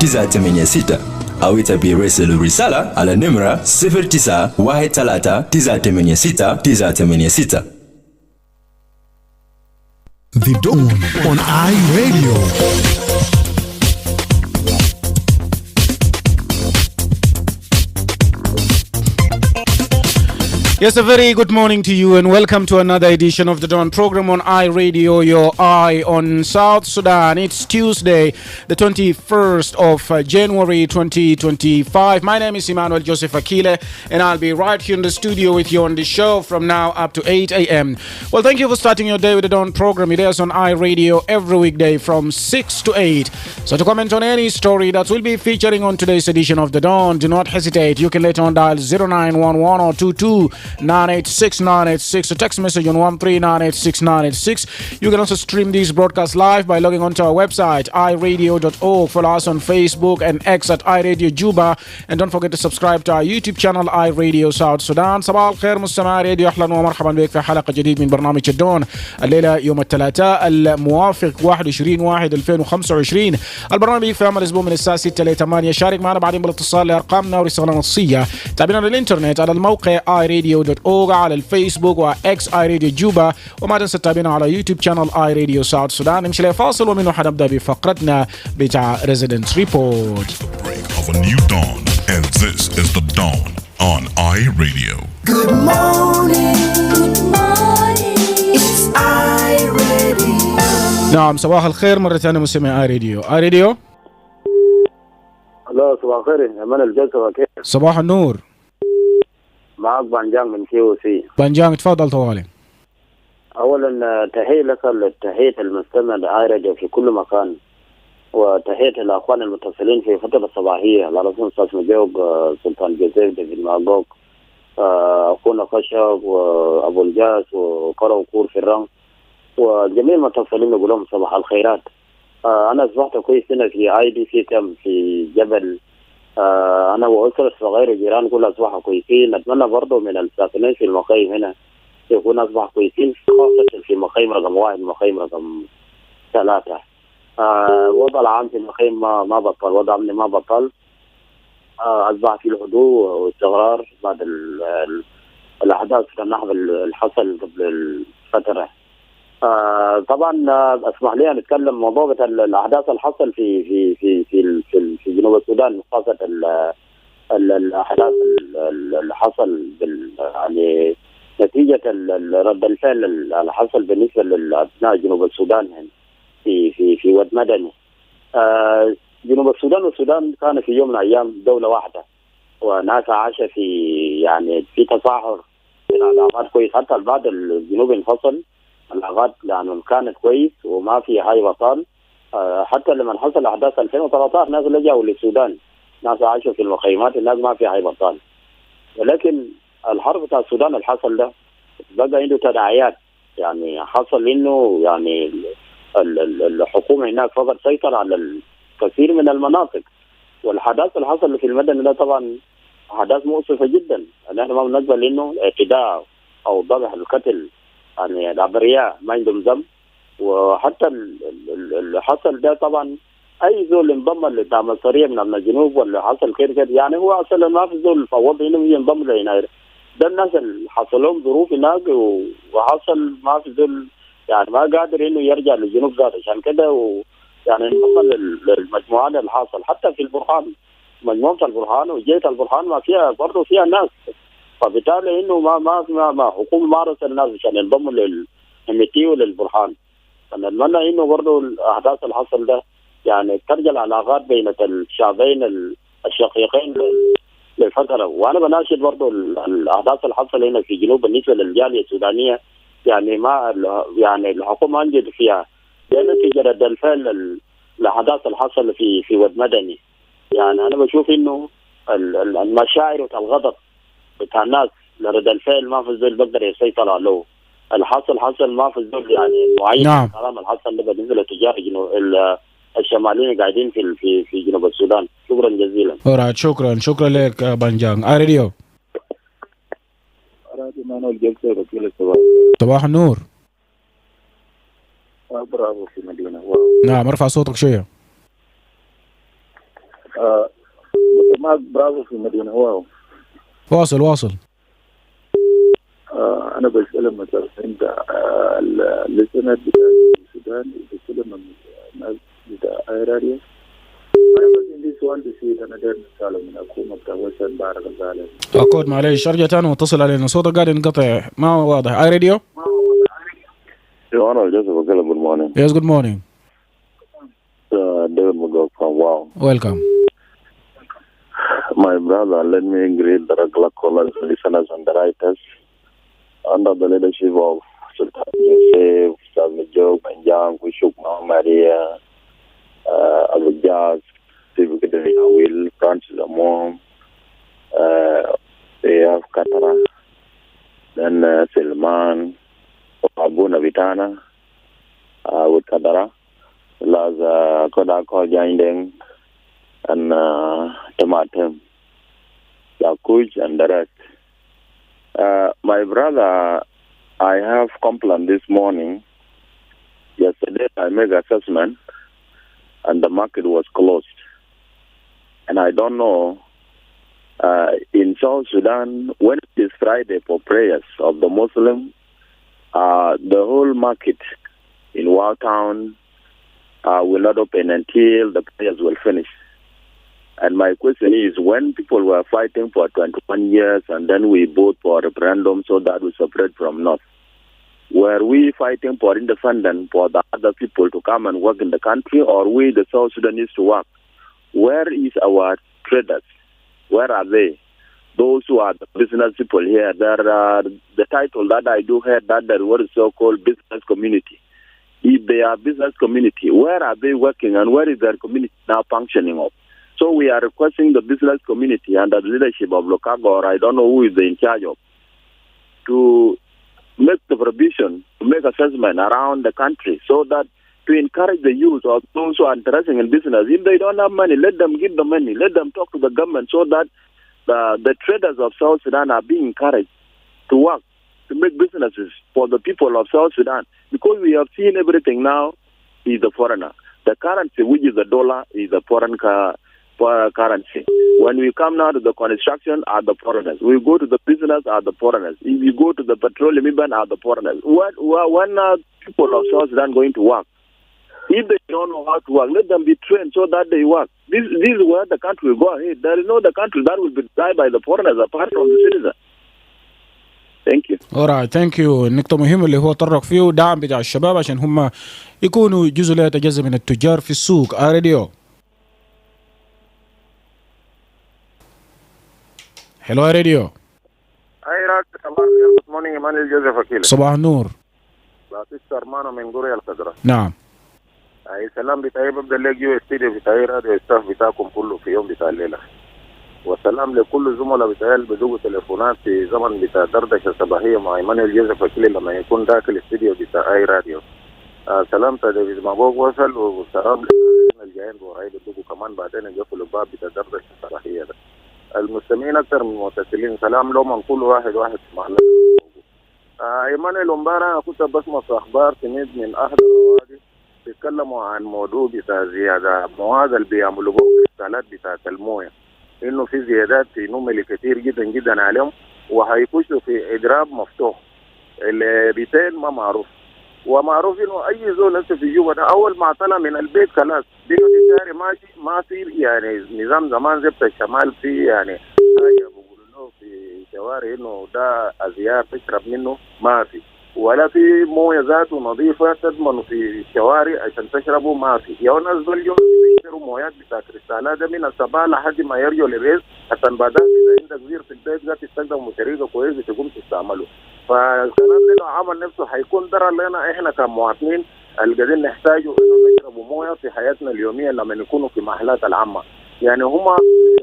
0986 أو يرسل رسالة على نمرة 0913 The Dawn on iRadio. Yes, a very good morning to you and welcome to another edition of the Dawn program on iRadio, your eye on South Sudan. It's Tuesday, the 21st of January 2025. My name is Emmanuel Akile and I'll be right here in the studio with you on the show from now up to 8 a.m. Well, thank you for starting your day with the Dawn program. It is on iRadio every weekday from 6 to 8. So to comment on any story that will be featuring on today's edition of the Dawn, do not hesitate. You can later on dial 0911 or 22 986 a text message on 13986 You can also stream these broadcasts live by logging onto our website iRadio.org. Follow us on Facebook and X at iRadio Juba, and don't forget to subscribe to our YouTube channel iRadio South Sudan. صباح الخير مستمعي راديو، اهلا ومرحبا بك في حلقه جديده من برنامج الدون الليله يوم الثلاثاء الموافق 21/1/2025. البرنامج في عمل اسبوع من الساعه 6 ل 8. شارك معنا بعدين بالاتصال لارقامنا ورسالة نصيه. تابعنا على الانترنت على الموقع iRadio.org، على الفيسبوك واكس iRadio جوبا، وما تنسى تتابعنا على يوتيوب شانل iRadio South Sudan. نمشي لفاصل ومنه حنبدا بفقرتنا بتاع Residents Report. Of a new dawn, and this is the Dawn on iRadio. Good morning, it's iRadio. نعم، صباح الخير مرة ثانية مستمعي iRadio. iRadio الله، صباح الخير. Emmanuel جلسة كيف؟ صباح النور. معك بانجان من KOC. بانجان، تفضل طوالي. أولا تحية لك، تحية المستمع لآيراديو في كل مكان، وتحية الأخوان المتصلين في فترة الصباحية على رأسهم أستاذ مجوق، سلطان جوزيف، ديفيد ماغوك، أخونا خشب وأبو الجاس وقرو كور في الرم، وجميع المتصلين نقول لهم صباح الخيرات. أنا أصبحت كويس هنا في IDC كم في جبل. أنا وأسرة الصغيرة جيران كلها أصبحوا كويسين. نتمنى برضو من الساكنين في المخيم هنا يكون أصبحوا كويسين، خاصة في مخيم رقم 1 مخيم رقم 3. وضع العام في المخيم ما بطل، وضع أمني ما بطل. أصبح في الهدوء واستقرار بعد الأحداث النحو الحصل قبل الفترة. طبعا اسمح لي ان اتكلم موضوع الاحداث اللي حصل في في في في في, في جنوب السودان، خاصه الاحداث اللي حصل يعني نتيجه رد الفعل اللي حصل بالنسبه لابناء جنوب السودان يعني في ود مدني. جنوب السودان والسودان كان في يوم من الايام دوله واحده، وناس عاش في يعني في تصاحر في العلاقات كويس، حتى بعد الجنوب انفصل العلاقات يعني كانت كويس وما في هاي بطال. حتى لما حصل احداث 2013 ناس لجأوا للسودان، ناس عاشوا في المخيمات، الناس ما في هاي بطال. ولكن الحرب بتاع السودان اللي حصل ده بقى عنده تداعيات، يعني حصل انه يعني الحكومه هناك فقط سيطر على الكثير من المناطق، والحدث اللي حصل في المدن ده طبعا احداث مؤسفه جدا. نحن ما بنقبل انه اعتداء او ذبح القتل يعني الأبرياء ما عندهم ذنب. وحتى اللي حصل ده طبعا أي زول انضم للدعم السريع من أبناء الجنوب واللي حصل كده يعني هو أصلا ما في زول فوض إنه ينضم لهنا. ده الناس اللي حصل لهم ظروف هناك وحصل ما في زول يعني ما قادر إنه يرجع للجنوب ذاته، عشان كده يعني انضم للمجموعات اللي حاصل. حتى في البرهان، مجموعة البرهان وجيش البرهان ما فيها برضه فيها ناس، فبالتالي انه ما حكومه مارس الناس عشان ينضموا للمتي وللبرهان. فنتمنى انه برضه الاحداث اللي حصل ده يعني ترجع العلاقات بين الشعبين الشقيقين لفتره. وانا بناشد برضه الاحداث اللي حصل هنا في جنوب بالنسبه للجاليه السودانيه، يعني ما يعني الحكومه انجد فيها نتيجه رد الفعل الاحداث اللي حصل في ود مدني. يعني انا بشوف انه المشاعر والغضب بتاع الناس لرد الفعل ما في زول بقدر يسيطر عليه. الحصل ما في زول يعني معين. نعم. كلام الحصل ده بالنسبه للتجار الشماليين قاعدين في جنوب السودان. شكرا جزيلا. alright، شكرا لك بانجان. راديو مانويل جلسة وكيل صباح النور. برافو في مدينة. نعم، ارفع صوتك شوية. معك برافو في مدينة واو. واصل. أنا بسأل مثلا أنت اللسنة بتاع السودان بسأل من الناس بتاع أيراريا. أنا بس عندي سؤال بسيط أنا داير نسأله من الحكومة بتاع وسط بارك الله. أكود معلش أرجع تاني واتصل علينا صوتك قاعد ينقطع ما واضح. اي راديو. Emmanuel, just a good morning. Yes, good morning. David Mugok from Wow. Welcome. My brother, let me greet the regular callers, listeners, and the writers under the leadership of Sultan Joseph, Salmi Job, and Young, Wishuk Maria, Abujaz, Secretary Will, Francis Amon, they have Katara, then Silman, Abu Navitana, with Kadara, Las Kodako Jindeng, and Tomatem, Yakuj, and the rest. My brother, I have complained this morning. Yesterday, I made assessment, and the market was closed. And I don't know, in South Sudan, when it is Friday for prayers of the Muslim, the whole market in Wow Town will not open until the prayers will finish. And my question is, when people were fighting for 21 years and then we vote for a referendum so that we separate from North, were we fighting for independence for the other people to come and work in the country, or we, the South Sudanese, to work? Where is our traders? Where are they? Those who are the business people here, there are the title that I do hear that there was so-called business community. If they are business community, where are they working and where is their community now functioning of? So we are requesting the business community under the leadership of Lokago, or I don't know who is in charge of, to make the provision, to make assessment around the country so that to encourage the youth or those who are interested in business. If they don't have money, let them give the money. Let them talk to the government so that the traders of South Sudan are being encouraged to work, to make businesses for the people of South Sudan. Because we have seen everything now is the foreigner. The currency, which is the dollar, is a foreign currency. When we come now to the construction, are the foreigners. We go to the business, are the foreigners. If you go to the petroleum, even are the foreigners. When are people of South Sudan going to work? If they don't know how to work, let them be trained so that they work. This is where the country will go ahead. There is no the country that will be decided by the foreigners apart from the citizens. Thank you. Alright, thank you. النقطة مهمة اللي هو طرق فيه دعم بتاع الشباب عشان هم يكونوا جزء لا يتجزأ من التجار في السوق. راديو. Hello, راديو. Hi, good morning, Emmanuel Joseph Akile. صباح النور. باتيست أرمانو من قرية الخضراء. نعم. أي سلام بتاعي ببدأ لقيو استديو بتاعي راديو ستاف بتاعكم كله في يوم بتاع الليلة. وسلام لكل زملاء بتاعي اللي بدوقوا تليفونات في زمن بتاع دردشة صباحية مع إيمانويل جوزيف أكيلي لما يكون داخل الاستديو بتاع أي راديو. سلام ديفيد مابوك وصل وسلام للناس الجايين وراي بدوقوا كمان بعدين يقفلوا الباب بتاع دردشة صباحية ده. المستمعين أكثر من المتصلين سلام لهم من كل واحد معنا. إيمانويل امبارح كنت بسمع في أخبار سمعت من أحد الروادي بيتكلموا عن موضوع بتاع زيادة مواد اللي بيعملوا كريستالات بتاعت المويه، إنه في زيادات في نمل كتير جدا جدا عليهم وهيخشوا في إضراب مفتوح. البيتين ما معروف، ومعروف إنه أي زول أنت في جوبا ده أول ما طلع من البيت خلاص بيقعد الشارع ماشي ما في يعني نظام زمان زبط الشمال في يعني حاجة بقولوا له في شوارع إنه ده أزيار تشرب منه ما في، ولا في مويه ذاته نظيفه تضمن في الشوارع عشان تشربوا ما في. يا ناس دول يوم بيشتروا مويات بتاع كريستالات ده من الصباح لحد ما يرجعوا للبيت عشان بعدين اذا عندك زير في البيت ده تستخدموا طريقه كويسه تقوم تستعمله. فالكلام ده لو عمل نفسه هيكون ضرر لنا احنا كمواطنين اللي قاعدين نحتاجوا انه نشربوا مويه في حياتنا اليوميه لما نكونوا في محلات العامه. يعني هم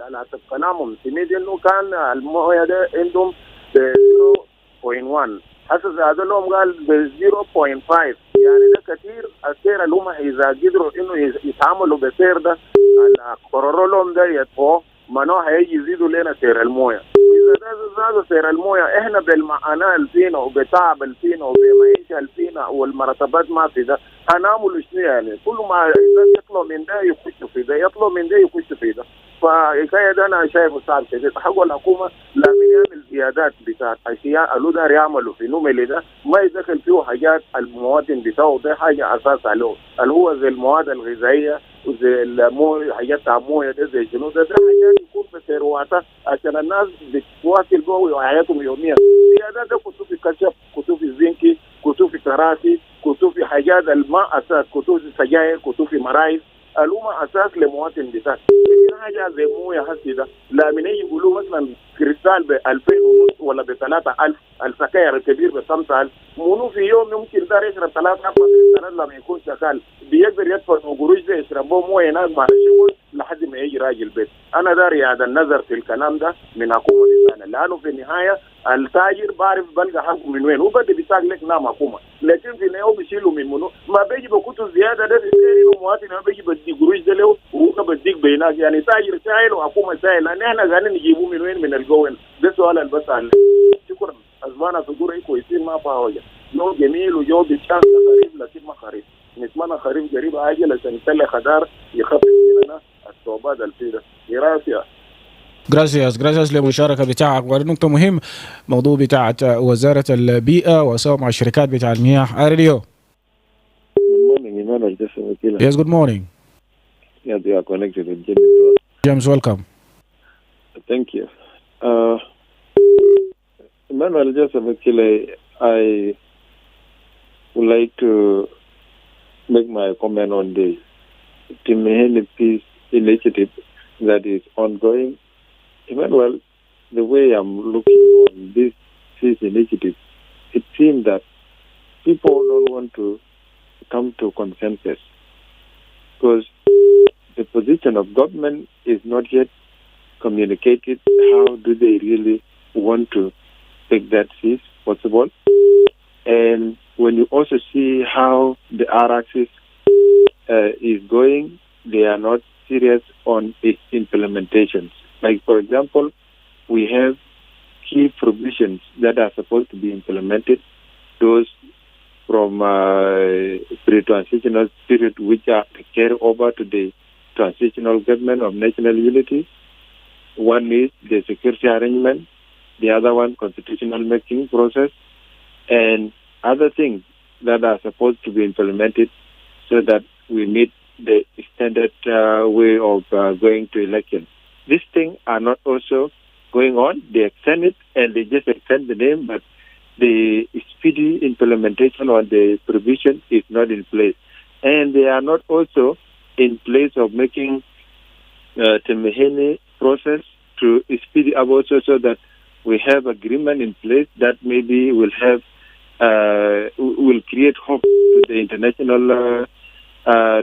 على حسب كلامهم سمعت انه كان المويه ده عندهم 0.1 حسب هذول قال ب 0.5 يعني ده كثير. السير اللي هم اذا قدروا انه يتعاملوا بالسير ده على قرروا لهم ده يدفعوا منو هيجي يزيدوا لنا سير المويه. اذا ده زاد سير المويه احنا بالمعاناه اللي فينا وبتعب اللي فينا وبمعيشه اللي فينا والمرتبات ما في ده هنعمل شنو؟ يعني كل ما يطلع من ده يخش في ده، يطلع من ده يخش في ده. فالحكايه ده انا شايفه صعب كده. حقوا الحكومه لما يعمل زيادات بتاعت اشياء اللي دار يعملوا في نوملي ده ما يدخل فيه حاجات المواطن بتاعه، ده حاجه اساس له اللي هو زي المواد الغذائيه وزي المويه، حاجات بتاع مويه ده زي شنو ده حاجات يكون بثرواتها عشان الناس بتواكل جوه حياتهم يوميا. زيادات ده كتب في كشف، كتب في زنكي، كتب في كراسي، كتب في حاجات الماء اساس، كتب في سجاير، كتب في مرايز الأمة أساس لمواطن بتاعك. لكن حاجة زي موية هسي ده لا من يقولوا مثلا كريستال ب 2000 ونص ولا ب 3000 السكاير الكبير ب 5000 منو في يوم يمكن دار يشرب 3 4 كريستالات لما يكون شغال بيقدر يدفع قروش ده يشربوا موية هناك مع الشغل لحد ما يجي راجل بيت. أنا داري هذا النظر في الكلام ده من حكومة لسانة، لأنه في النهاية التاجر بعرف بلقى حقه من وين، هو بدي بيساق لك نام حكومة، لكن في النهاية هو بيشيله من منو؟ ما بيجي بكتو زيادة ده بيصير مواطن ما بيجي بدي قروش ده له وهو بديك بيناك، يعني تاجر سائل وحكومة سائل، لأن احنا قاعدين نجيبوه من وين؟ من الجوين. ده سؤال البس. شكرا. أزمانا صدور كويسين ما فيها حاجة، جو جميل وجو بيشان خريف لكن ما خريف، نتمنى خريف قريب عاجل عشان يسلي خضار يخفف مننا الصعوبات الفيدة. جراسيا جراسياس للمشاركة بتاعك. ونقطة مهم موضوع بتاعت وزارة البيئة وسوا مع الشركات بتاع المياه. راديو. Good morning, Emmanuel. Just Akile. Yes, good morning. Yeah, they are connected with James. James, welcome. Thank you. Emmanuel, just Akile, I would like to make my comment on the Timehene Peace Initiative that is ongoing. Emmanuel, the way I'm looking on this peace initiative, it seems that people don't want to come to consensus because the position of government is not yet communicated. How do they really want to make that peace possible? And when you also see how the R-axis is going, they are not serious on its implementations. Like, for example, we have key provisions that are supposed to be implemented, those from pre-transitional period which are carried over to the transitional government of national unity. One is the security arrangement, the other one constitutional making process, and other things that are supposed to be implemented so that we meet the standard way of going to election. These things are not also going on. They extend it and they just extend the name, but the speedy implementation on the provision is not in place. And they are not also in place of making Timehene process to speed up also so that we have agreement in place that maybe will have will create hope to the international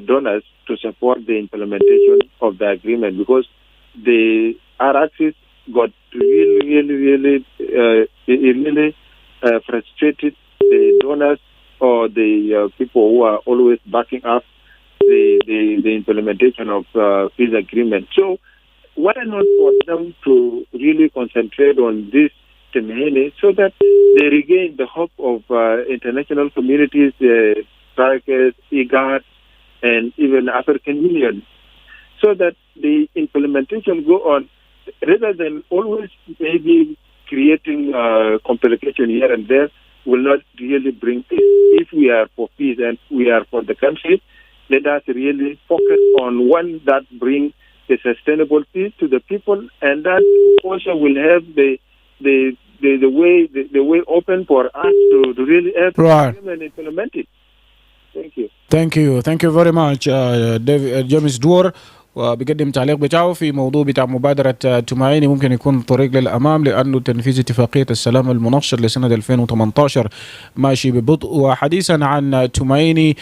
donors to support the implementation of the agreement, because the R-axis got really frustrated the donors or the people who are always backing up the implementation of peace agreement. So why not for them to really concentrate on this Timehene so that they regain the hope of international communities, strikers, IGAD, and even African Union, so that the implementation go on rather than always maybe creating complication here and there will not really bring peace. If we are for peace and we are for the country, let us really focus on one that brings the sustainable peace to the people, and that also will have the way open for us to really have and implement it. Thank you very much, James Dwar. وبيقدم تعليق بتاعه في موضوع بتاع مبادرة تمايني ممكن يكون طريق للأمام، لأنه تنفيذ اتفاقية السلام المنشر لسنة 2018 ماشي ببطء. وحديثا عن تمايني،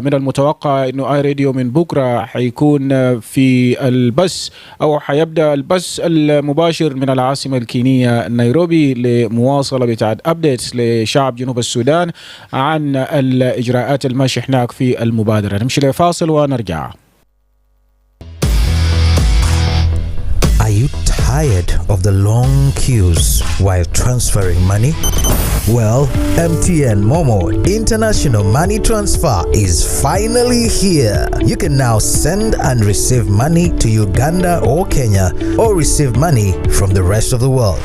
من المتوقع أنه آي راديو من بكرة حيكون في البث أو حيبدأ البث المباشر من العاصمة الكينية نيروبي لمواصلة بتاعت أبديتس لشعب جنوب السودان عن الإجراءات الماشية هناك في المبادرة. نمشي لفاصل ونرجع. Are you tired of the long queues while transferring money? Well, MTN Momo International Money Transfer is finally here. You can now send and receive money to Uganda or Kenya, or receive money from the rest of the world.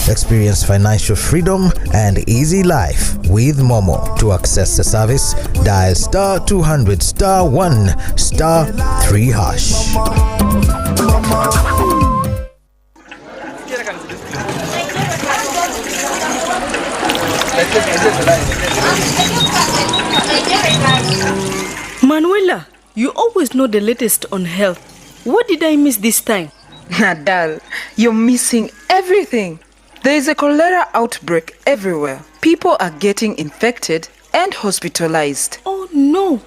Experience financial freedom and easy life with Momo. To access the service, dial *200 *1 *3#. Manuela, you always know the latest on health. What did I miss this time? Nadal, you're missing everything. There is a cholera outbreak everywhere. People are getting infected and hospitalized. Oh no!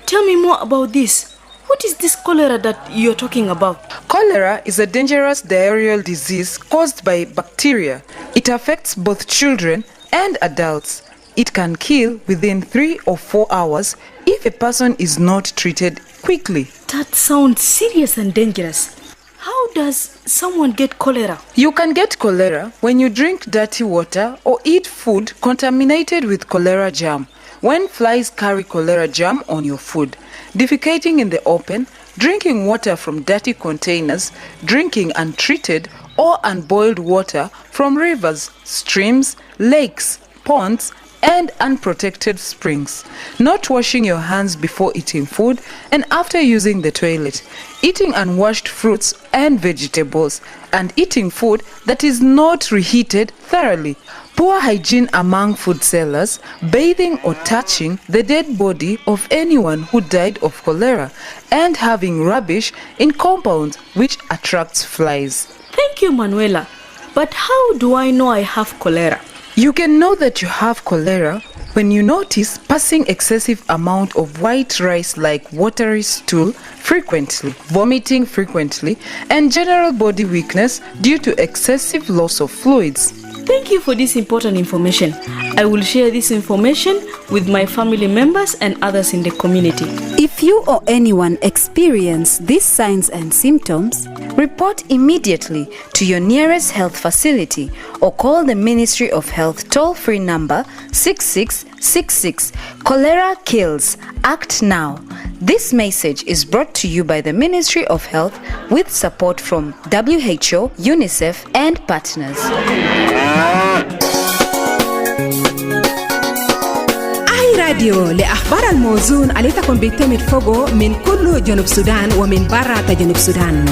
Tell me more about this. What is this cholera that you're talking about? Cholera is a dangerous diarrheal disease caused by bacteria. It affects both children and adults. It can kill within 3 or 4 hours if a person is not treated quickly. That sounds serious and dangerous. How does someone get cholera? You can get cholera when you drink dirty water or eat food contaminated with cholera germ. When flies carry cholera germ on your food, defecating in the open, drinking water from dirty containers, drinking untreated or unboiled water from rivers, streams, lakes, ponds, and unprotected springs, not washing your hands before eating food and after using the toilet, eating unwashed fruits and vegetables, and eating food that is not reheated thoroughly, poor hygiene among food sellers, bathing or touching the dead body of anyone who died of cholera, and having rubbish in compounds which attracts flies. Thank you, Manuela. But how do I know I have cholera? You can know that you have cholera when you notice passing excessive amount of white rice like watery stool frequently, vomiting frequently, and general body weakness due to excessive loss of fluids. Thank you for this important information. I will share this information with my family members and others in the community. If you or anyone experience these signs and symptoms, report immediately to your nearest health facility or call the Ministry of Health toll-free number 6666. Cholera kills. Act now. This message is brought to you by the Ministry of Health with support from WHO, UNICEF, and partners. راديو لأخبار الموزون عليكم بيتم فوقه من كل جنوب السودان ومن برا جنوب السودان.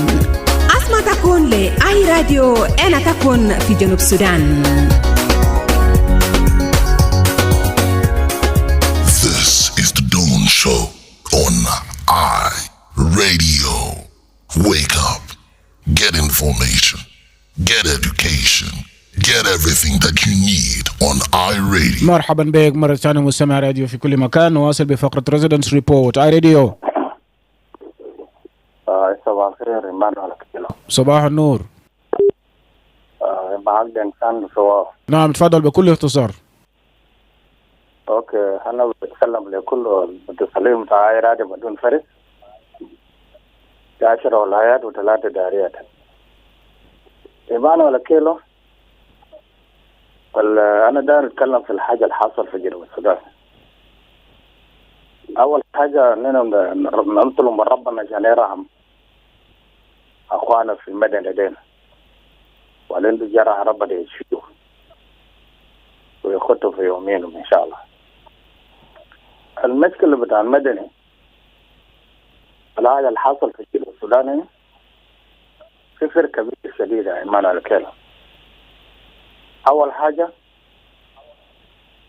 أسمع تكون لأي راديو أنا تكون في جنوب السودان. This is the Dawn Show on I Radio. Wake up, get information, get education. Get everything that you need on iRadio. مرحبا بك مرة ثانية مستمع راديو في كل مكان. نواصل بفقرة Residence Report iRadio. صباح الخير إيمانويل أكيله. صباح النور. معك إنسان سواء. نعم تفضل بكل اختصار. أوكي أنا بتكلم لكل المتصلين مع iRadio بدون فرق. 10 ولايات و3 داريات. إيمانويل أكيله. أنا داير أتكلم في الحاجة اللي حصل في جنوب السودان. أول حاجة إننا نطلب من ربنا عشان يرحم أخوانا في المدينة دين، ولين جرح ربنا يشفيه ويخطوا في يومينهم إن شاء الله. المشكلة بتاع المدني الحاجة اللي حصل في جنوب السودان هنا في فرق كبير شديد يا إيمانويل أكيله. أول حاجة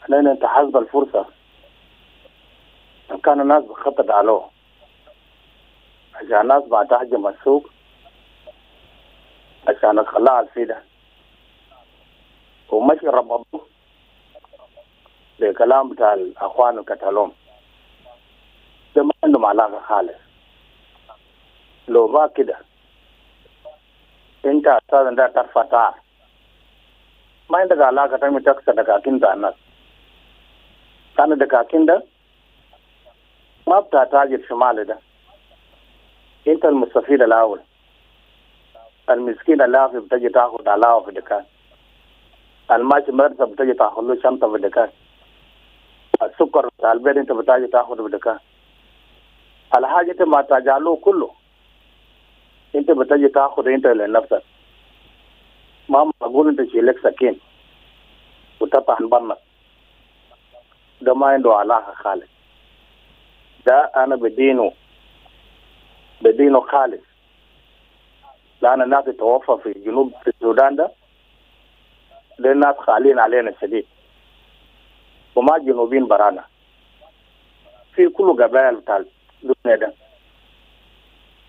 أننا نتحسب الفرصة إن كان الناس بخطط عليه عشان الناس بعد تهجم السوق عشان نخليها الفيدة ومشي ربطوا بكلام بتاع الأخوان الكتالون ده ما عندهم علاقة خالص. لو ما كده أنت أساسا ده ترفع تعال ما عندك علاقة تاني تكسر دكاكين ده الناس. كان دكاكين ده ما بتحتاج الشمال ده. انت المستفيد الاول. المسكين اللافي بتجي تاخد علاوه في دكان. الماشي مرتب بتجي تاخذ له شنطه بدكان السكر بتاع البيت انت بتجي تاخذ بدكان الحاجه ما تجعله كله انت بتجي تاخذ انت لنفسك ما اقول انت شيلك سكين وتطعن برنك ده ما عنده علاقه خالص ده انا بدينه خالص لان الناس توفى في جنوب السودان ده الناس خالين علينا شديد وما جنوبين برانا في كل قبائل بتاع الدنيا ده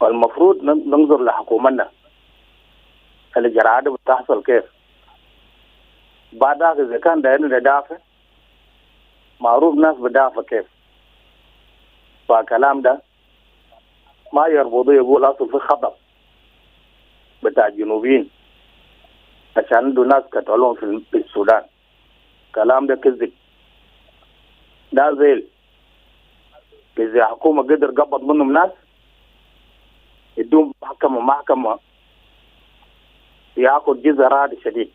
والمفروض ننظر لحكومتنا الجرائم بتحصل كيف بعدها إذا كان دايرين ندافع معروف ناس بدافع كيف فالكلام ده ما يربطه يقول أصل في خطأ بتاع الجنوبيين عشان عنده ناس قتلوهم في السودان كلام ده كذب ده زي إذا حكومة قدر قبض منهم ناس يدوم محكمة ياخذ جزء رادي شديد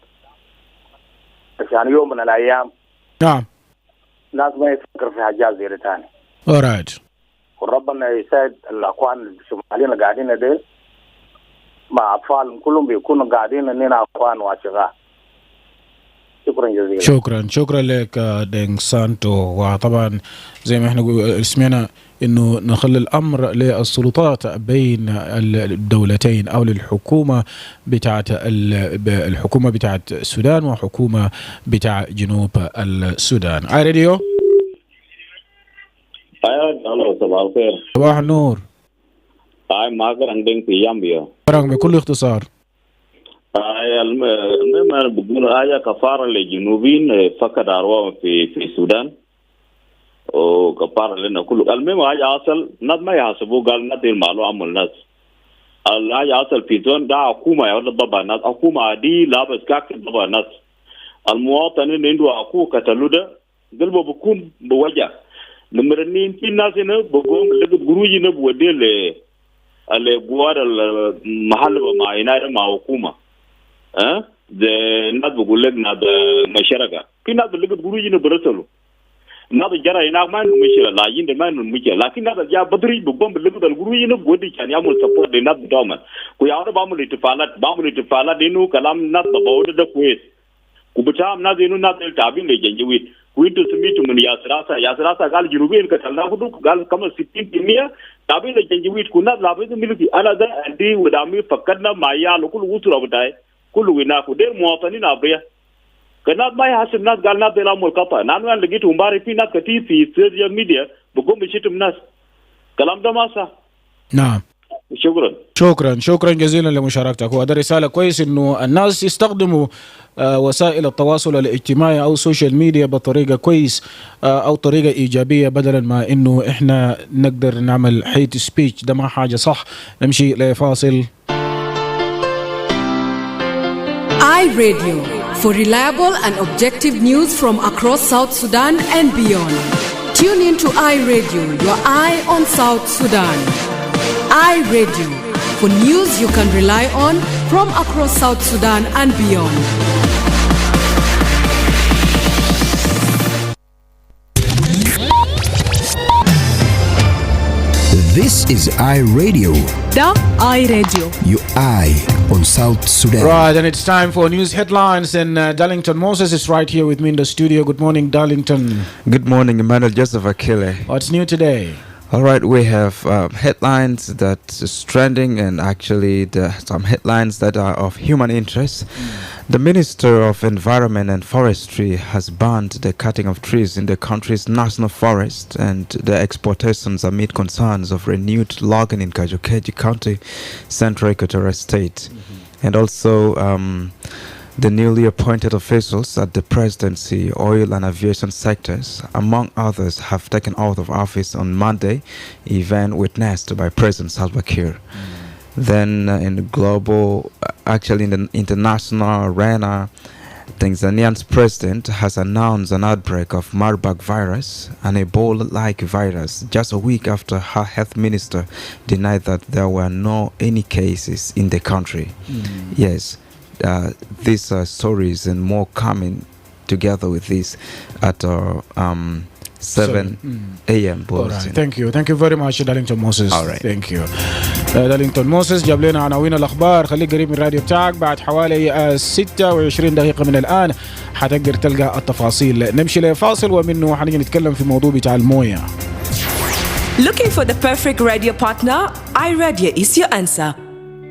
عشان يوم من الأيام نعم ناس ما يفكر في حاجات زي ثاني. alright. وربنا يساعد الأخوان الشماليين قاعدين ديل مع أطفال كلهم بيكونوا قاعدين إننا أخوان وأشقاء. شكرا جزيلا. شكرا لك دينغ سانتو. وطبعا زي ما احنا سمعنا انه نخلي الامر للسلطات بين الدولتين او للحكومه بتاعت السودان وحكومه بتاع جنوب السودان. اي راديو. الو صباح الخير. صباح النور. ما قرن في يامبيا. قرن بكل اختصار. المهم انا بقول كفاره للجنوبيين فقد ارواحهم في السودان وكفاره لنا كله. المهم اصل الناس ما يحسبوا قال الناس المعلومه عمل الناس اصل في زون ده حكومه يا ولد ضبع الناس حكومه دي لابس كاك ضبع الناس المواطن اللي عنده اخوه قتلوا ده قلبه بكون بوجه لمرنين في الناس هنا بقوم لقد قروجي نبودي اللي جوار المحل مع يناير مع حكومه ده الناس بقول لك ناد مشاركه في ناس اللي قد قروجي نبرسلوا ناد جرى هناك ما إنه مشكلة لا يند ما إنه مشكلة لكن ناد جا بدري بقوم اللي قد القروجي نبودي كان يعمل سبورت للناس بدوما كويانو بعمل اتفاقات إنه كلام الناس بقول ده كويس وبتاعم ناس إنه ناس التعبين للجنجويد كوينتو سميتو من ياسراسا قال جنوبين كتلنا خدو قال كم 60% تعبين للجنجويد كنا لابد ملكي أنا ده عندي ودامي فكرنا ما يالو كل وصل أبداي كل ويناك ودير مواطنين أبريا كناس ما يحسب ناس قال ناس دلهم القطع نحن لقيت مباري في ناس كتير في السوشيال ميديا بقوم بيشتم ناس كلام ده ما صح. نعم. شكرا جزيلا لمشاركتك. وهذا رسالة كويس انه الناس يستخدموا وسائل التواصل الاجتماعي او السوشيال ميديا بطريقة كويس او طريقة ايجابية بدلا ما انه احنا نقدر نعمل هيت سبيتش. ده ما حاجة صح. نمشي لفاصل. iRadio for reliable and objective news from across South Sudan and beyond. Tune in to iRadio, your eye on South Sudan. iRadio for news you can rely on from across South Sudan and beyond. This is iRadio. The iRadio. Your eye on South Sudan. Right, and it's time for news headlines. And Darlington Moses is right here with me in the studio. Good morning, Darlington. Good morning, Emmanuel. Joseph Akile. What's new today? All right, we have headlines that is trending, and actually some headlines that are of human interest. The Minister of Environment and Forestry has banned the cutting of trees in the country's national forest and the exportations amid concerns of renewed logging in Kajukeji County, Central Equatorial State. And also the newly appointed officials at the presidency, oil and aviation sectors, among others, have taken oath of office on Monday, event witnessed by President Salva Kiir. Then in the in the international arena, Tanzania's president has announced an outbreak of Marburg virus, an Ebola-like virus, just a week after her health minister denied that there were any cases in the country. Yes. these stories and more coming together with this at our 7 a.m. bulletin. All right. Thank you very much Darlington Moses. All right. Thank you. دارلينغتون موسيس جاب لنا عناوين الاخبار. خليك قريب من الراديو بتاعك. بعد حوالي 26 دقيقه من الان حتقدر تلقى التفاصيل. نمشي لفاصل ومنه حنيجي نتكلم في موضوع بتاع المويه. Looking for the perfect radio partner? iRadio is your answer.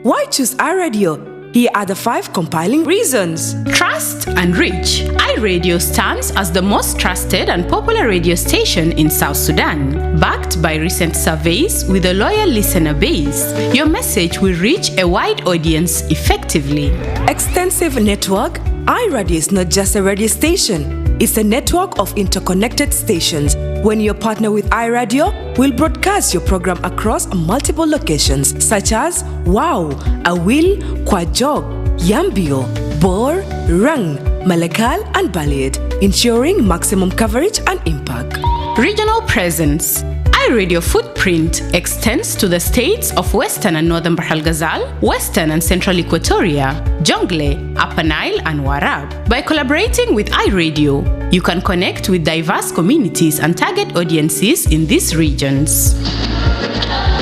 Why choose iRadio? Here are the 5 compiling reasons. Trust and reach. iRadio stands as the most trusted and popular radio station in South Sudan. Backed by recent surveys with a loyal listener base, your message will reach a wide audience effectively. Extensive network. iRadio is not just a radio station. It's a network of interconnected stations. When you partner with iRadio, we'll broadcast your program across multiple locations such as Wow, Awil, Kwajok, Yambio, Bor, Rang, Malakal, and Balad, ensuring maximum coverage and impact. Regional presence. iRadio footprint extends to the states of Western and Northern Bahr el Ghazal, Western and Central Equatoria, Jonglei, Upper Nile, and Warab. By collaborating with iRadio, you can connect with diverse communities and target audiences in these regions.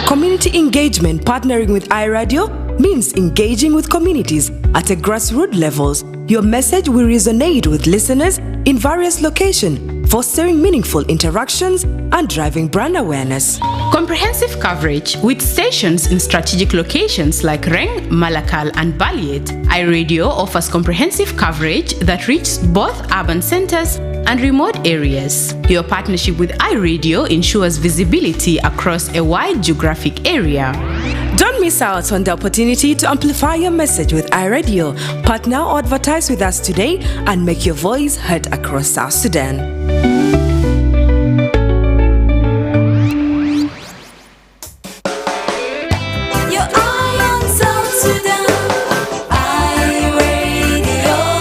Community engagement. Partnering with iRadio means engaging with communities at a grassroots levels. Your message will resonate with listeners in various locations, fostering meaningful interactions and driving brand awareness. Comprehensive coverage with stations in strategic locations like Reng, Malakal, and Balad. iRadio offers comprehensive coverage that reaches both urban centers and remote areas. Your partnership with iRadio ensures visibility across a wide geographic area. Don't miss out on the opportunity to amplify your message with iRadio. Partner or advertise with us today and make your voice heard across South Sudan.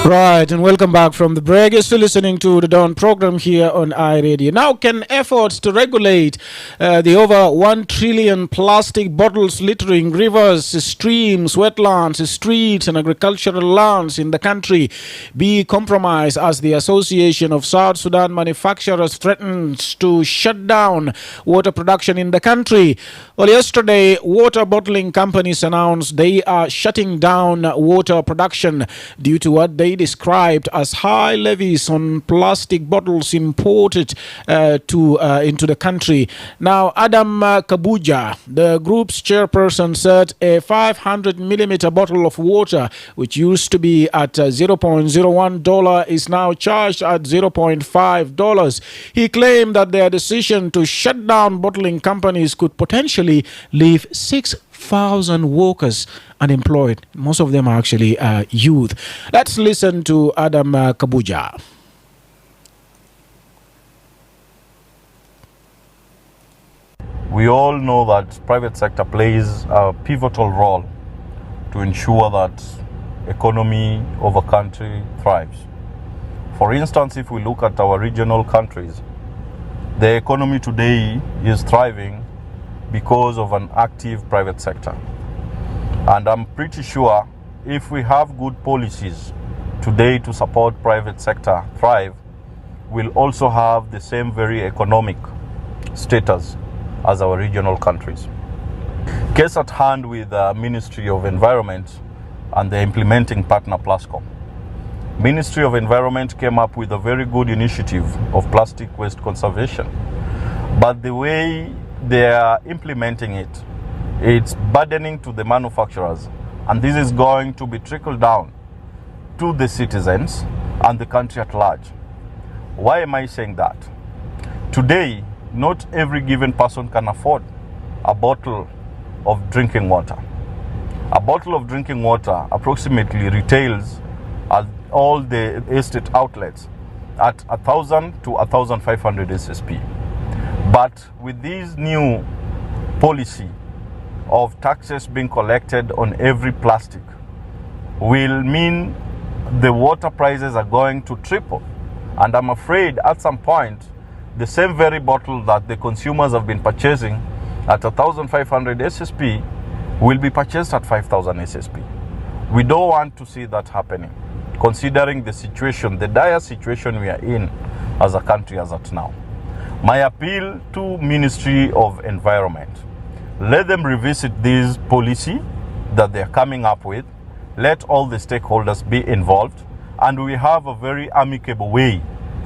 Right, and welcome back from the break. You're still listening to the Dawn program here on iRadio. Now, can efforts to regulate the over 1 trillion plastic bottles littering rivers, streams, wetlands, streets, and agricultural lands in the country be compromised as the Association of South Sudan Manufacturers threatens to shut down water production in the country? Well, yesterday, water bottling companies announced they are shutting down water production due to what they described as high levies on plastic bottles imported into the country. Now, Adam Kabuja, the group's chairperson, said a 500 millimeter bottle of water, which used to be at $0.01, is now charged at $0.5. He claimed that their decision to shut down bottling companies could potentially leave 6,000 workers unemployed. Most of them are actually youth. Let's listen to Adam Kabuja. We all know that private sector plays a pivotal role to ensure that economy of a country thrives. For instance, if we look at our regional countries, the economy today is thriving because of an active private sector. And I'm pretty sure if we have good policies today to support private sector thrive, we'll also have the same very economic status as our regional countries. Case at hand with the Ministry of Environment and the implementing partner Plascom. Ministry of Environment came up with a very good initiative of plastic waste conservation. But the way they are implementing it, it's burdening to the manufacturers, and this is going to be trickled down to the citizens and the country at large. Why am I saying that? Today, not every given person can afford a bottle of drinking water. A bottle of drinking water approximately retails at all the estate outlets at 1,000 to 1,500 SSP. But with this new policy of taxes being collected on every plastic will mean the water prices are going to triple. And I'm afraid at some point, the same very bottle that the consumers have been purchasing at 1,500 SSP will be purchased at 5,000 SSP. We don't want to see that happening, considering the situation, the dire situation we are in as a country as at now. My appeal to Ministry of Environment, let them revisit this policy that they're coming up with. Let all the stakeholders be involved, and we have a very amicable way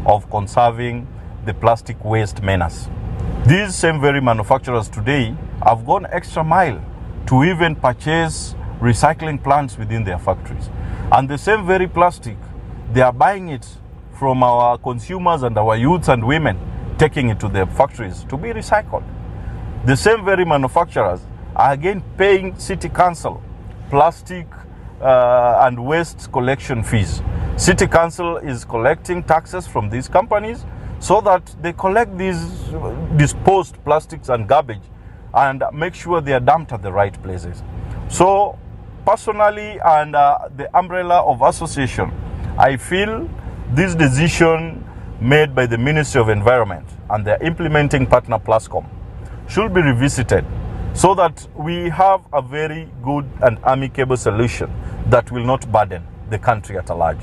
of conserving the plastic waste menace. These same very manufacturers today have gone extra mile to even purchase recycling plants within their factories. And the same very plastic, they are buying it from our consumers and our youths and women, taking it to their factories to be recycled. The same very manufacturers are again paying city council plastic and waste collection fees. City council is collecting taxes from these companies so that they collect these disposed plastics and garbage and make sure they are dumped at the right places. So personally, and the umbrella of association, I feel this decision made by the Ministry of Environment and their implementing partner Plascom should be revisited so that we have a very good and amicable solution that will not burden the country at large.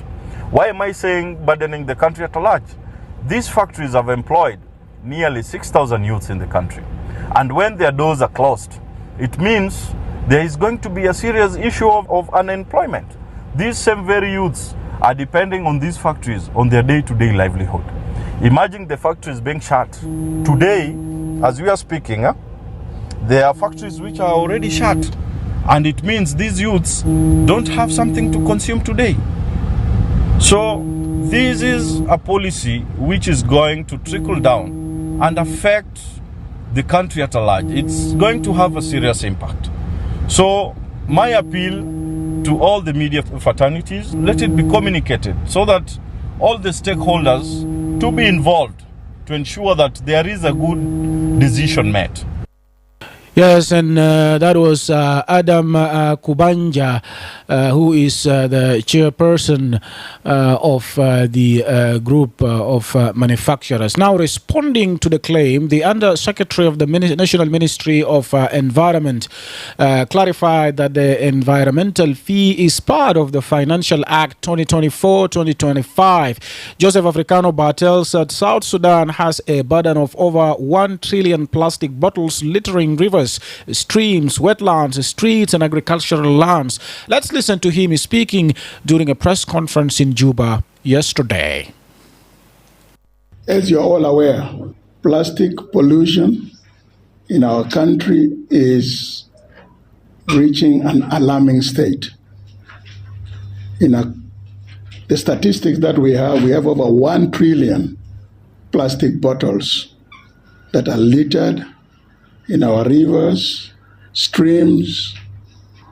Why am I saying burdening the country at large? These factories have employed nearly 6,000 youths in the country. And when their doors are closed, it means there is going to be a serious issue of unemployment. These same very youths are depending on these factories on their day-to-day livelihood. Imagine the factories being shut. Today, as we are speaking, there are factories which are already shut. And it means these youths don't have something to consume today. So this is a policy which is going to trickle down and affect the country at large. It's going to have a serious impact. So my appeal to all the media fraternities, let it be communicated so that all the stakeholders to be involved to ensure that there is a good decision made. Yes, and that was Adam Kubanja, who is the chairperson of the group of manufacturers. Now, responding to the claim, the Undersecretary of the National Ministry of Environment clarified that the environmental fee is part of the Financial Act 2024-2025. Joseph Africano Bartel said South Sudan has a burden of over 1 trillion plastic bottles littering rivers, streams, wetlands, streets, and agricultural lands. Let's listen to him speaking during a press conference in Juba yesterday. As you're all aware, plastic pollution in our country is reaching an alarming state. The statistics that we have over 1 trillion plastic bottles that are littered in our rivers, streams,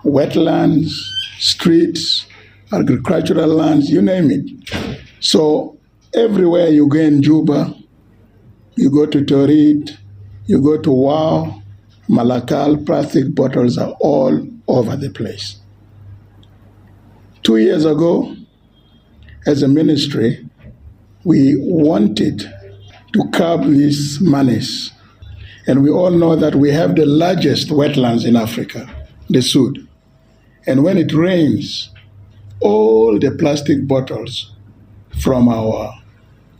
wetlands, streets, agricultural lands, you name it. So everywhere you go in Juba, you go to Torit, you go to Wau, Malakal, plastic bottles are all over the place. 2 years ago, as a ministry, we wanted to curb this menace. And we all know that we have the largest wetlands in Africa, the Sud. And when it rains, all the plastic bottles from our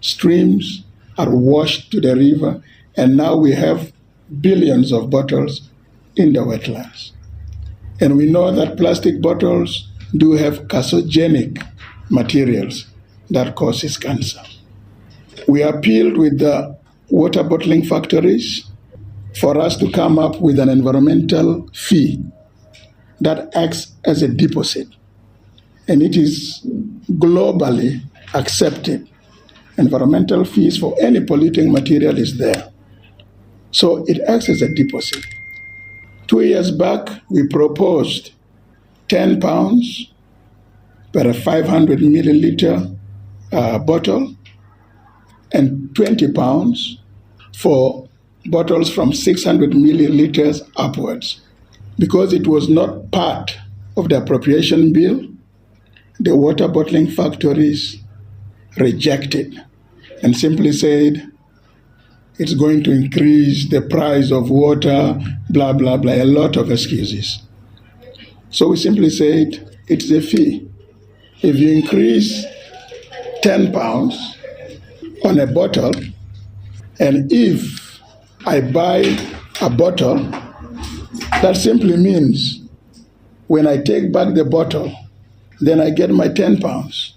streams are washed to the river, and now we have billions of bottles in the wetlands. And we know that plastic bottles do have carcinogenic materials that causes cancer. We appealed with the water bottling factories for us to come up with an environmental fee that acts as a deposit. And it is globally accepted. Environmental fees for any polluting material is there. So it acts as a deposit. 2 years back, we proposed 10 pounds per 500 milliliter bottle and 20 pounds for bottles from 600 milliliters upwards. Because it was not part of the appropriation bill, the water bottling factories rejected and simply said it's going to increase the price of water, blah, blah, blah, a lot of excuses. So we simply said it's a fee. If you increase 10 pounds on a bottle, and if I buy a bottle, that simply means when I take back the bottle, then I get my 10 pounds.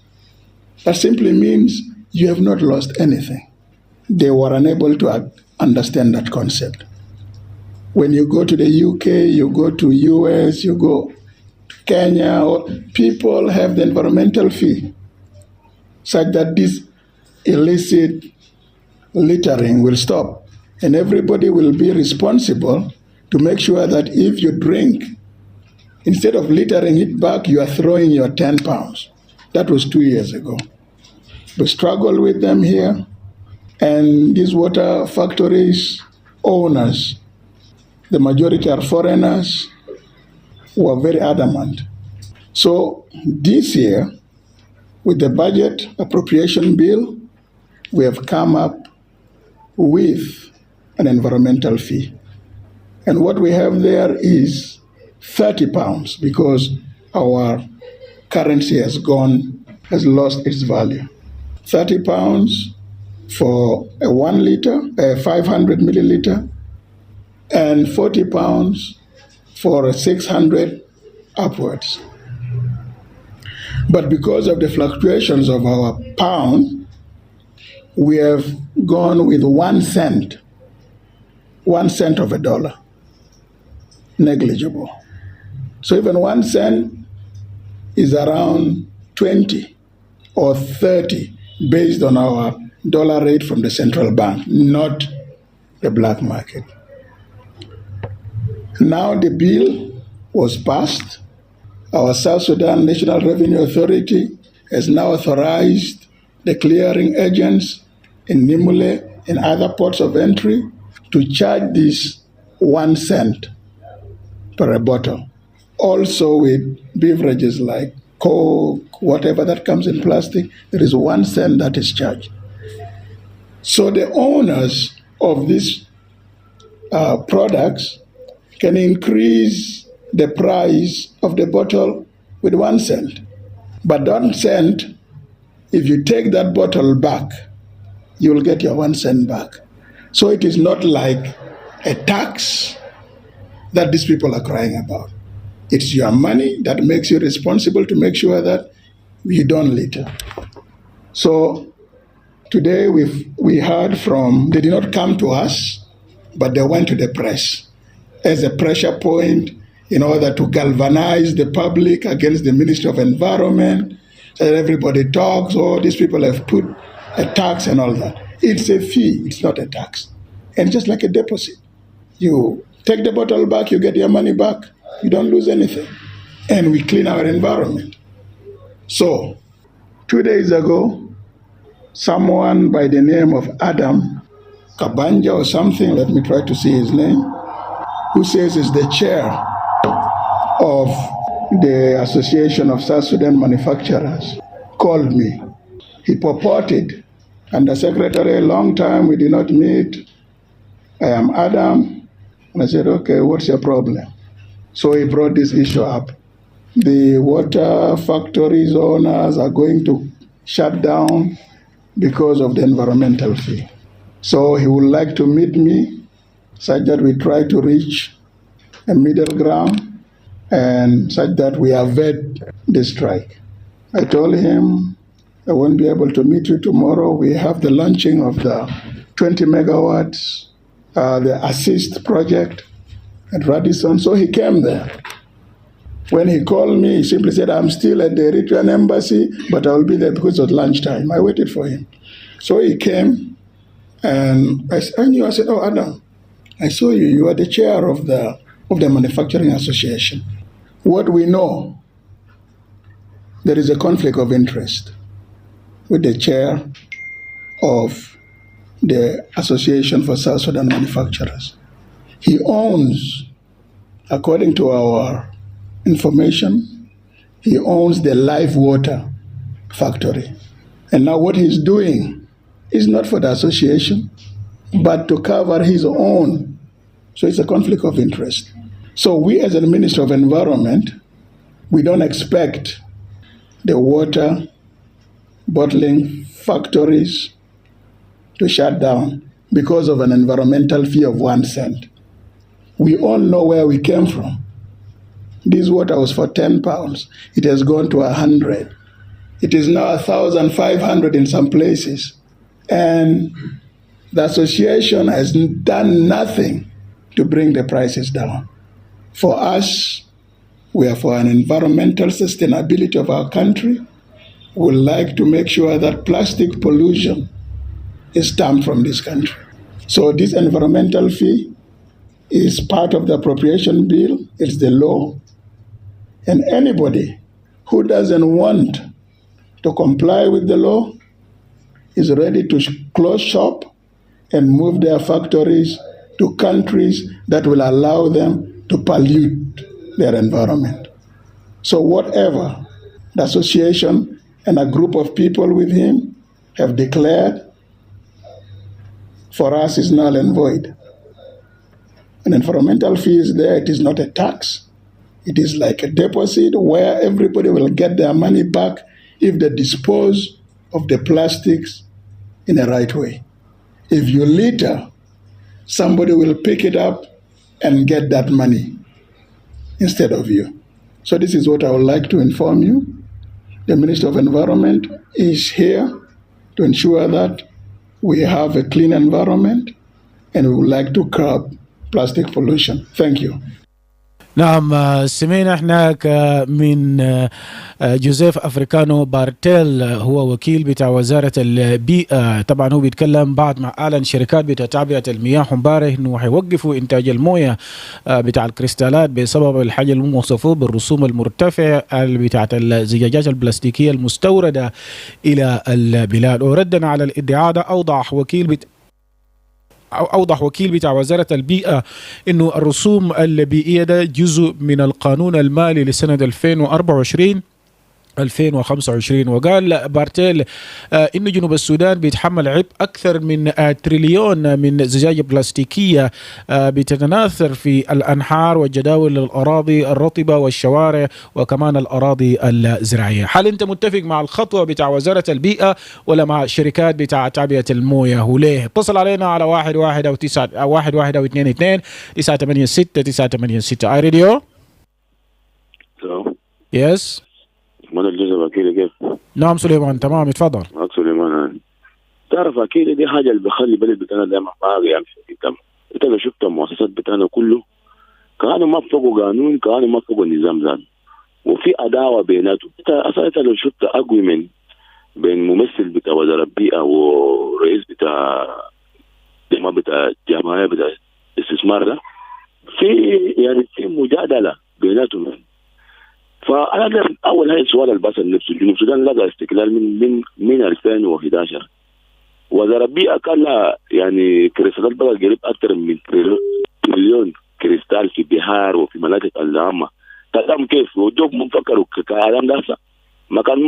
That simply means you have not lost anything. They were unable to understand that concept. When you go to the UK, you go to US, you go to Kenya, people have the environmental fee, such that this illicit littering will stop. And everybody will be responsible to make sure that if you drink, instead of littering it back, you are throwing your 10 pounds. That was 2 years ago. We struggle with them here. And these water factories owners, the majority are foreigners, who are very adamant. So this year, with the budget appropriation bill, we have come up with an environmental fee. And what we have there is 30 pounds because our currency has lost its value. 30 pounds for a 1 liter, a 500 milliliter, and 40 pounds for a 600 upwards. But because of the fluctuations of our pound, we have gone with 1 cent, 1 cent of a dollar, negligible. So even 1 cent is around 20 or 30 based on our dollar rate from the central bank, not the black market. Now the bill was passed. Our South Sudan National Revenue Authority has now authorized the clearing agents in Nimule and other ports of entry to charge this 1 cent per a bottle. Also with beverages like Coke, whatever that comes in plastic, there is 1 cent that is charged. So the owners of these products can increase the price of the bottle with 1 cent. But 1 cent, if you take that bottle back, you will get your 1 cent back. So it is not like a tax that these people are crying about. It's your money that makes you responsible to make sure that you don't litter. So today we heard from, they did not come to us, but they went to the press as a pressure point in order to galvanize the public against the Ministry of Environment, so that everybody talks, oh, these people have put a tax and all that. It's a fee, it's not a tax. And just like a deposit, you take the bottle back, you get your money back, you don't lose anything. And we clean our environment. So, 2 days ago, someone by the name of Adam Kabanja or something, let me try to see his name, who says is the chair of the Association of South Sudan Manufacturers, called me. He purported, under secretary, a long time we did not meet. I am Adam. And I said, okay, what's your problem? So he brought this issue up. The water factories owners are going to shut down because of the environmental fee. So he would like to meet me such that we try to reach a middle ground and such that we avert the strike. I told him I won't be able to meet you tomorrow. We have the launching of the 20 megawatts, the Assist project at Radisson. So he came there. When he called me, he simply said, I'm still at the Eritrean embassy, but I will be there because of lunchtime. I waited for him. So he came, and I knew. I said, oh, Adam, I saw you. You are the chair of the Manufacturing Association. What we know, there is a conflict of interest with the chair of the Association for South Sudan Manufacturers. He owns, according to our information, he owns the Live Water factory. And now what he's doing is not for the association, but to cover his own. So it's a conflict of interest. So we as the Ministry of Environment, We don't expect the water bottling factories to shut down because of an environmental fee of 1 cent. We all know where we came from. This water was for £10. It has gone to 100. It is now 1,500 in some places. And the association has done nothing to bring the prices down. For us, we are for an environmental sustainability of our country. We would like to make sure that plastic pollution is stamped from this country. So this environmental fee is part of the appropriation bill. It's the law. And anybody who doesn't want to comply with the law is ready to close shop and move their factories to countries that will allow them to pollute their environment. So whatever the association and a group of people with him have declared, for us is null and void. An environmental fee is there. It is not a tax. It is like a deposit where everybody will get their money back if they dispose of the plastics in the right way. If you litter, somebody will pick it up and get that money instead of you. So this is what I would like to inform you. The Minister of Environment is here to ensure that we have a clean environment and we would like to curb plastic pollution. Thank you. نعم سمعنا هناك من جوزيف أفريكانو بارتيل، هو وكيل بتاع وزارة البيئة. طبعا هو بيتكلم بعد ما أعلن شركات بتاع تعبئة المياه امبارح إنه هيوقفوا إنتاج الموية بتاع الكريستالات بسبب الحاجة اللي وصفوه بالرسوم المرتفعة بتاعة الزجاجات البلاستيكية المستوردة إلى البلاد. وردا على الادعاء ده أوضح وكيل بتاع وزارة البيئة إنه الرسوم البيئية ده جزء من القانون المالي لسنة 2024-2025. وقال بارتيل إنه جنوب السودان بيتحمل عبء أكثر من تريليون من زجاج بلاستيكية بتتناثر في الأنهار وجداول الأراضي الرطبة والشوارع وكمان الأراضي الزراعية. هل أنت متفق مع الخطوة بتاع وزارة البيئة ولا مع شركات بتاع تعبئة الموية؟ وليه؟ اتصل علينا على 11 أو 22 986 986. اي راديو. يس. من الجزء أكيلي كيف؟ نعم سليمان تمام اتفضل. سليمان تعرف أكيلي دي حاجة اللي بخلي البلد بتاعنا دائما باقي يمشي قدام. أنت لو شفت المؤسسات بتاعنا كله كانوا ما فوقوا قانون، كانوا ما فوقوا النظام ذات، وفي عداوة بيناتهم. أنت لو شفت أجويمنت بين ممثل بتاع وزارة البيئة ورئيس بتاع جماعة بتاع جمعية بتاع استثمار ده، في مجادلة بيناتهم. فأنا أول هاي السؤال البصل نفسه، جنوب السودان لقى استقلال من 2011. وزارة البيئة كان لها يعني كريستالات بقى قريب أكثر من تريليون كريستال في بحار وفي مناطق العامة. كلام كيف وجوب منفكر كلام ده ما كان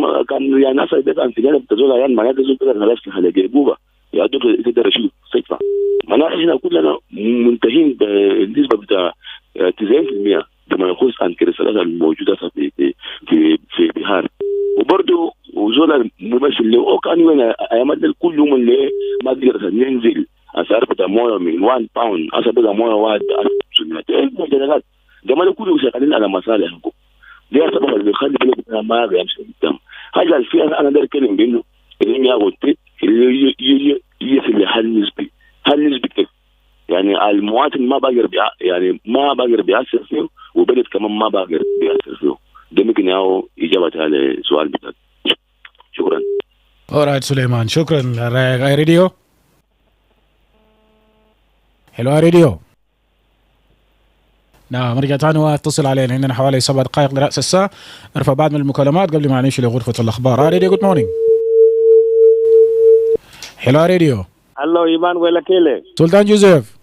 يعني ناس بيت أنتجنا بتزول يعني مناطق زول بقى نلاقي حاجة جيبوها يا دوب تقدر شيء صيفة. مناطق هنا كلنا منتهين بالنسبة بتاع 90% بما يخص عن كريستالات الموجودة في بحار. وبرضه وزول الممثل اللي كان وين أيام كل يوم اللي ما تقدر ننزل أسعار بتاع مويه من 1 باوند أسعار بتاع مويه 1,900 مجالات جمال كله شغالين على مصالحكم. دي سبب اللي بيخلي بلدنا ما يمشي قدام. حاجة الفئة أنا ده أتكلم بإنه اللي ياخد اللي يصل لحل نسبي كيف يعني المواطن ما بقدر يعني ما بقدر بيأثر فيه وبلد كمان ما بقدر بيأثر فيه. ده ممكن ياو إجابة على السؤال بتاعك. شكرا. alright سليمان شكرا. غير راديو. حلو راديو. نعم رجع تاني واتصل علينا، عندنا حوالي 7 دقائق لرأس الساعة. نرفع بعض من المكالمات قبل ما نمشي لغرفة الأخبار. راديو جود مورنينج. حلو راديو. هلو إيمانويل أكيلي. سلطان جوزيف.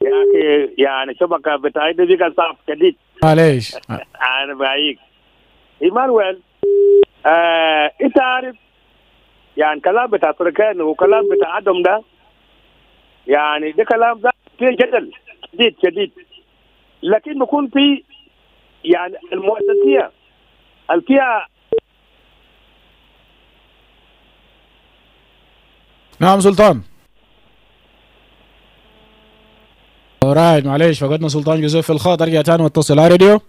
يا أخي يعني شبكة بتاعي دي كان صعب شديد. معليش. أنا بعيك. إيمانويل أنت عارف يعني كلام بتاع تركان وكلام بتاع عدم ده يعني ده كلام ده فيه جدل شديد، لكن بيكون في يعني المؤسسية الفيها. نعم سلطان. رايد معليش فقدنا سلطان جوزيف في الخط. ارجع تاني واتصل على راديو.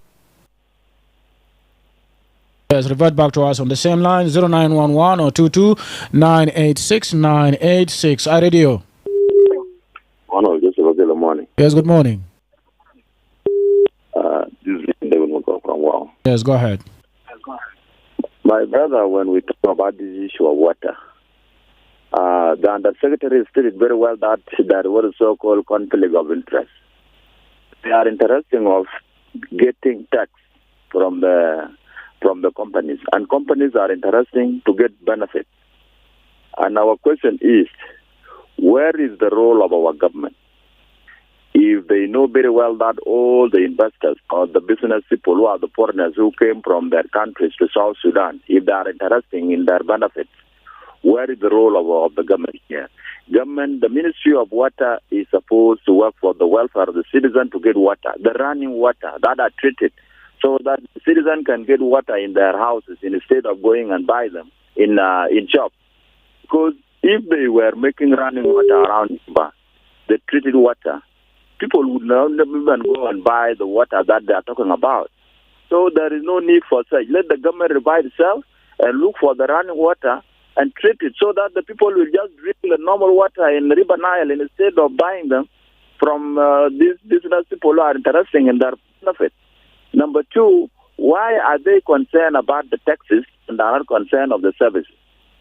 Yes, revert back to us on the same line 0911 or 22 986 986. Radio. Emmanuel, just good morning. Yes, good morning. This is David McCall from Wow. Yes, go ahead. My brother, when we talk about this issue of water, the Undersecretary stated very well that what is so-called conflict of interest. They are interested of getting tax from the companies, and companies are interested to get benefits. And our question is, where is the role of our government? If they know very well that all the investors or the business people who are the foreigners who came from their countries to South Sudan, if they are interested in their benefits, where is the role of the government here? Government, the Ministry of Water is supposed to work for the welfare of the citizen to get water, the running water that are treated, so that the citizen can get water in their houses instead of going and buy them in shops. Because if they were making running water around the treated water, people would never even go and buy the water that they are talking about. So there is no need for such. Let the government revive itself and look for the running water and treat it so that the people will just drink the normal water in River Nile instead of buying them from these business people who are interested in their benefit. Number two, why are they concerned about the taxes and are not concerned of the services?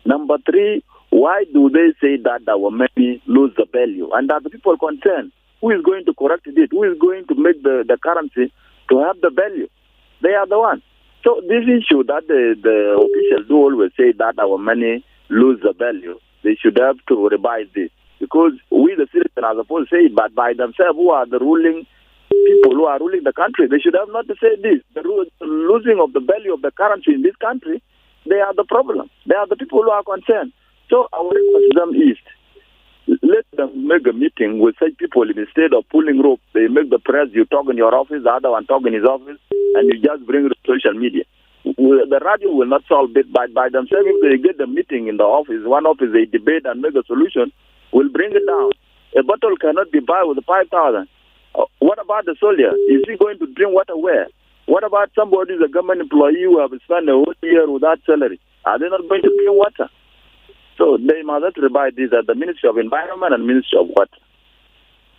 Number three, why do they say that our money lose the value? And are the people concerned? Who is going to correct it? Who is going to make the currency to have the value? They are the ones. So this issue that the officials do always say that our money lose the value, they should have to revise this. Because we, the citizens, are supposed to say it, but by themselves, who are the ruling people who are ruling the country, they should have not to say this. The losing of the value of the currency in this country, they are the problem. They are the people who are concerned. So our request to them is, let them make a meeting with such people instead of pulling rope. They make the press, you talk in your office, the other one talk in his office, and you just bring it to social media. The radio will not solve it, but by themselves, if they get the meeting in the office, one office, they debate and make a solution, will bring it down. A bottle cannot be bought with 5,000. What about the soldier? Is he going to drink water where? What about somebody, a government employee who have spent a whole year without salary? Are they not going to drink water? So they must revise this at the Ministry of Environment and Ministry of Water.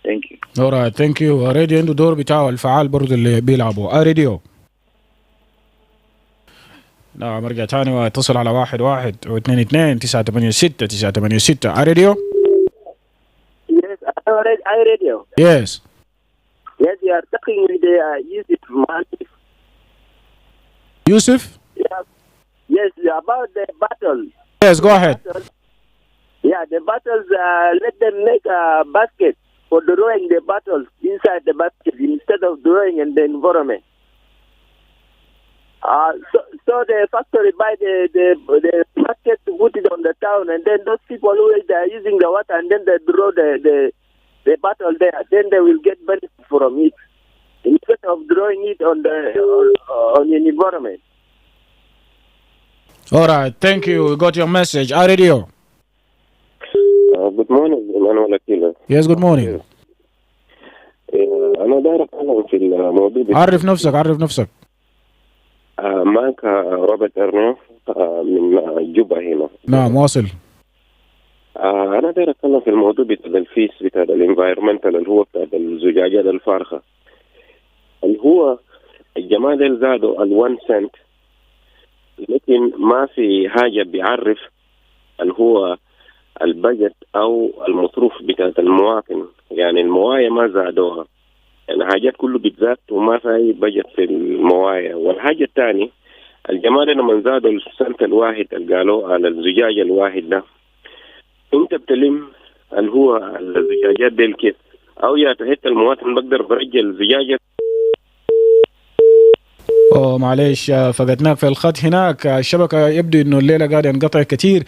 Thank you. All right, thank you. راديو عنده دور بتاعه الفعال برضه اللي بيلعبوا. راديو. نعم ارجع تاني واتصل على 11 و22 986 986. راديو. Yes, I radio. Yes. Yes, you are talking with Yusuf. Yusuf? Yes, about the battle. Yes, go ahead. Yeah, the battles, let them make a basket for drawing the battles inside the basket instead of drawing in the environment. So the factory buy the basket to put it on the town, and then those people who are using the water, and then they draw the battle there, then they will get benefit from it instead of drawing it on the environment. All right, thank you. We got your message. Radio. Good morning, Emmanuel Akile. Yes, good morning. أنا داير أتكلم في الموضوع. عرف نفسك. معك روبرت أرنوف من جوبا هنا. نعم واصل. أنا داير أتكلم في الموضوع بتاع الفيس بتاع الانفايرمنتال اللي هو بتاع الزجاجات الفارغة. اللي هو الجماعة ديل زادوا ال1 سنت، لكن ما في حاجة بيعرف اللي هو البجت أو المصروف بتاع المواطن. يعني الموايا ما زادوها، يعني حاجات كله بتزاد وما في أي بجت في الموايا. والحاجة الثانية الجماعة لما زادوا السنت الواحد اللي قالوا على الزجاج الواحد ده، أنت بتلم اللي هو الزجاجات ديل كيف؟ أو يا تحت المواطن بقدر برجع الزجاجة. معليش فقدناك في الخط هناك. الشبكة يبدو انه الليلة قاعدة ينقطع كثير.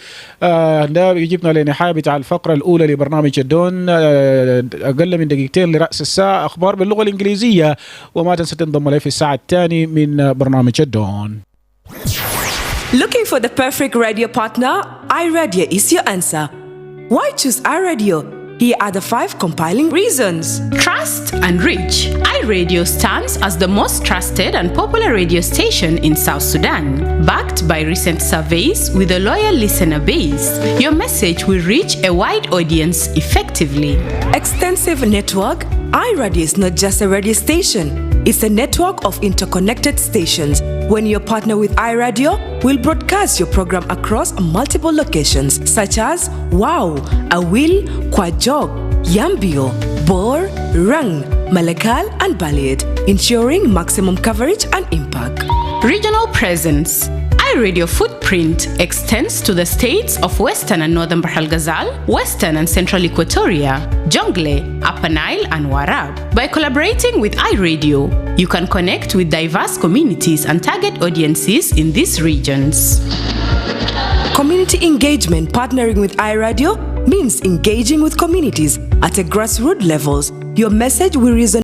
ده يجيبنا لنهاية بتاع الفقرة الأولى لبرنامج الدون. أقل من دقيقتين لرأس الساعة أخبار باللغة الإنجليزية، وما تنسى تنضم إلي في الساعة الثانية من برنامج الدون. Looking for the perfect radio partner? iRadio is your answer. Why choose iRadio? Here are the 5 compiling reasons. Trust and reach. iRadio stands as the most trusted and popular radio station in South Sudan. Backed by recent surveys with a loyal listener base, your message will reach a wide audience effectively. Extensive network. iRadio is not just a radio station. It's a network of interconnected stations. When you partner with iRadio, we'll broadcast your program across multiple locations such as Wow, Awil, Kwajok, Yambio, Bor, Rang, Malakal, and Balad, ensuring maximum coverage and impact. Regional presence. iRadio footprint extends to the states of Western and Northern Bahr el Ghazal, Western and Central Equatoria, Jonglei, Upper Nile, and Warab. By collaborating with iRadio, you can connect with diverse communities and target audiences in these regions. Community engagement. Partnering with iRadio means engaging with communities at a grassroots levels. Your message will resonate